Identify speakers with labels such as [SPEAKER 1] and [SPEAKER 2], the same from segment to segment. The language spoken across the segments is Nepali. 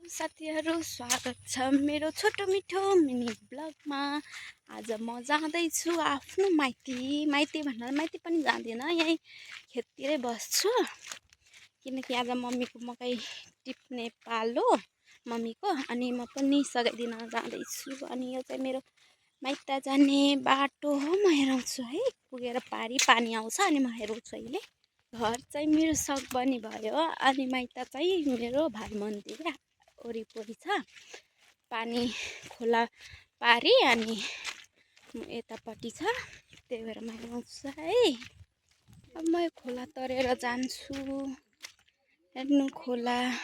[SPEAKER 1] साथीहरू स्वागत छ मेरो छोटो मिठो मिनी ब्लगमा। आज म जाँदैछु आफ्नो माइती माइती पनि जाँदिनँ, यहीँ खेततिरै बस्छु किनकि आज मम्मीको मकै टिप्ने पालो मम्मीको। अनि म पनि सघाइदिन जाँदैछु। अनि यो चाहिँ मेरो माइत जाने बाटो हो। म हेराउँछु है, पुगेर पानी आउँछ अनि म हेराउँछु अहिले। घर चाहिँ मेरो सकबनी भयो अनि माइत चाहिँ मेरो भाइ मन्दिर वरिपरि छ। पानी खोला पारी अनि यतापट्टि छ, त्यही भएर म हेराउँछु है। अब म यो खोला तरेर जान्छु, हेर्नु खोलामा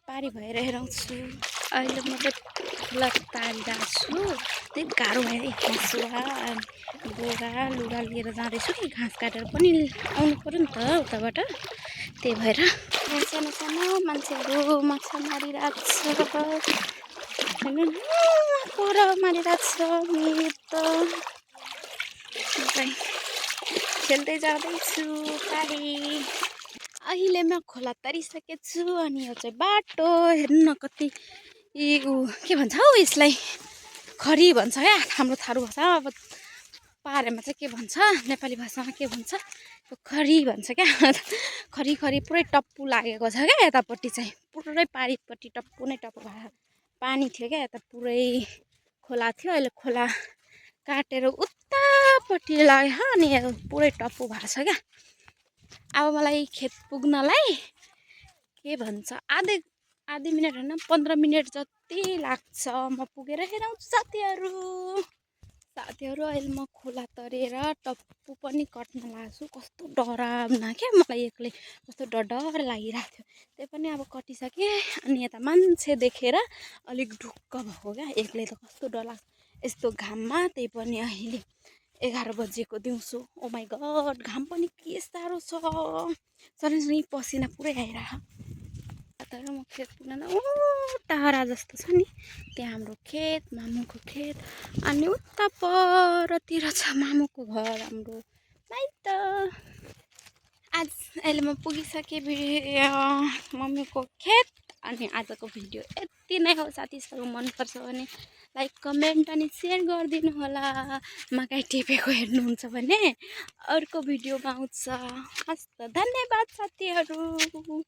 [SPEAKER 1] पारी भएर हेराउँछु। अहिले म त खोला तारिरहेको छु, त्यही गाह्रो भएर हँसुवा बोरा लुगा लिएर जाँदैछु कि घाँस काटेर पनि आउनु पऱ्यो नि त उताबाट। त्यही भएर सानो सानो मान्छेहरू माछा मारिरहेको छ, कोरा मारिरहेको छ। मेरो त खेल्दै जाँदैछु पारी। अहिले म खोला तरिसकेको छु अनि यो चाहिँ बाटो हेर्नु न, कति के भन्छ हौ यसलाई, खरी भन्छ क्या हाम्रो थारू भाषा। अब पाहाडमा चाहिँ के भन्छ, नेपाली भाषामा के भन्छ, खरी भन्छ क्या। खरी पुरै टप्पु लागेको छ क्या यतापट्टि चाहिँ, पुरै पारिपट्टि टप्पु नै टप्पु भएको पानी थियो क्या। यता पुरै खोला थियो, अहिले खोला काटेर उतापट्टि लाग्यो अनि पुरै टप्पु भएको छ क्या। अब मलाई खेत पुग्नलाई के भन्छ आधी मिनट होइन 15 मिनट जति लाग्छ। म पुगेर हेराउँछु साथीहरू। अहिले म खोला तरेर टप्पु पनि कट्न लाग्छु। कस्तो डरावना क्या, मलाई एक्लै कस्तो डर लागिरहेको थियो। त्यही पनि अब कटिसकेँ अनि यता मान्छे देखेर अलिक ढुक्क भएको क्या। एक्लै त कस्तो डर लाग्छ यस्तो घाममा, त्यही पनि अहिले 11 बजेको दिउँसो। ओ माई गड, घाम पनि के साह्रो छ, सरी पसिना पुरै आइरहेको। तर म खेत पुग्न टाढा जस्तो छ नि, त्यहाँ हाम्रो खेत मामुको खेत अनि उता परतिर छ मामुको घर, हाम्रो माइत। अहिले म पुगिसकेँ मम्मीको खेत। अनि आजको भिडियो यति नै हो। साथीहरू मनपर्छ भने लाइक कमेन्ट अनि सेयर गरिदिनु होला। मकै टिपेको हेर्नुहुन्छ भने अर्को भिडियोमा आउँछ। हस् त, धन्यवाद साथीहरू।